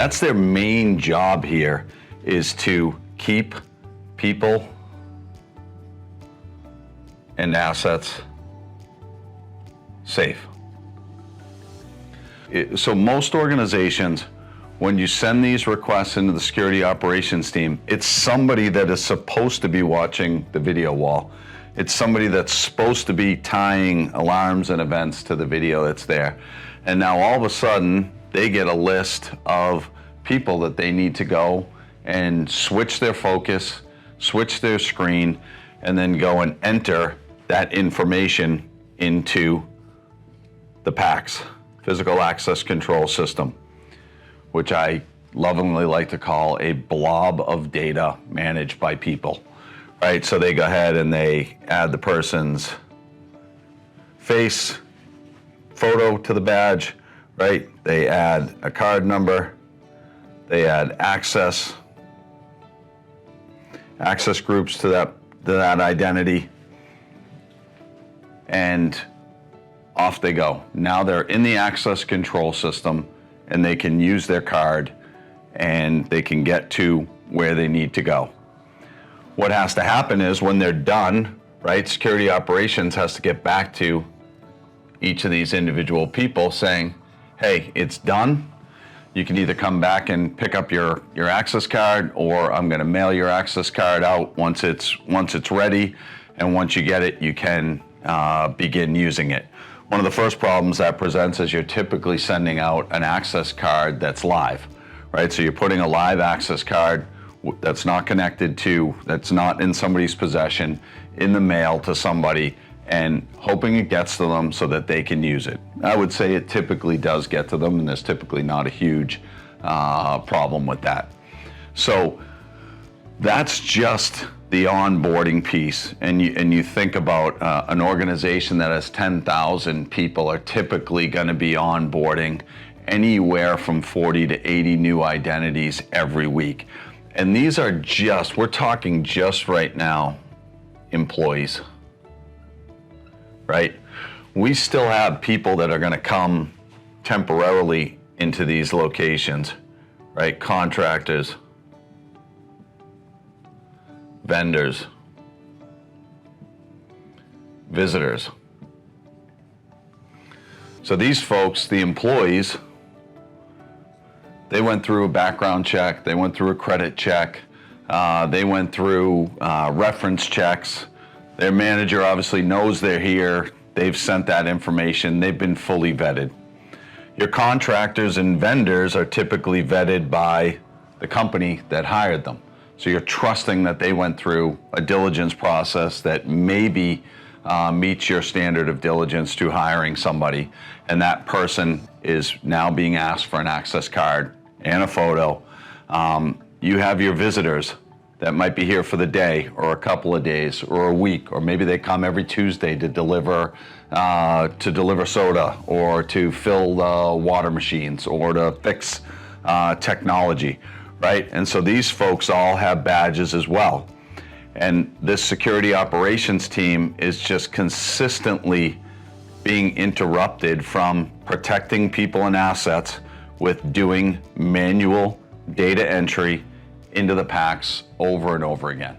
That's their main job here, is to keep people and assets safe. So most organizations, when you send these requests into the security operations team, it's somebody that is supposed to be watching the video wall. It's somebody that's supposed to be tying alarms and events to the video that's there. And now all of a sudden, they get a list of people that they need to go and switch their focus, switch their screen, and then go and enter that information into the PACS, Physical Access Control System, which I lovingly like to call a blob of data managed by people, right? So they go ahead and they add the person's face, photo to the badge, right? They add a card number, they add access groups to that identity, and off they go. Now they're in the access control system and they can use their card and they can get to where they need to go. What has to happen is when they're done, right, security operations has to get back to each of these individual people saying, hey, it's done. You can either come back and pick up your access card, or I'm gonna mail your access card out once it's ready, and once you get it, you can begin using it. One of the first problems that presents is you're typically sending out an access card that's live, right? So you're putting a live access card that's not connected to, that's not in somebody's possession, in the mail to somebody, and hoping it gets to them so that they can use it. I would say it typically does get to them, and there's typically not a huge problem with that. So that's just the onboarding piece. And you think about an organization that has 10,000 people are typically going to be onboarding anywhere from 40 to 80 new identities every week. And these are just, we're talking just right now, employees, right? We still have people that are going to come temporarily into these locations, right? Contractors, vendors, visitors. So these folks, the employees, they went through a background check, they went through a credit check, they went through reference checks. Their manager obviously knows they're here. They've sent that information. They've been fully vetted. Your contractors and vendors are typically vetted by the company that hired them. So you're trusting that they went through a diligence process that maybe meets your standard of diligence to hiring somebody, and that person is now being asked for an access card and a photo. You have your visitors that might be here for the day or a couple of days or a week, or maybe they come every Tuesday to deliver soda or to fill water machines or to fix technology, right? And so these folks all have badges as well. And this security operations team is just consistently being interrupted from protecting people and assets with doing manual data entry into the PACS over and over again.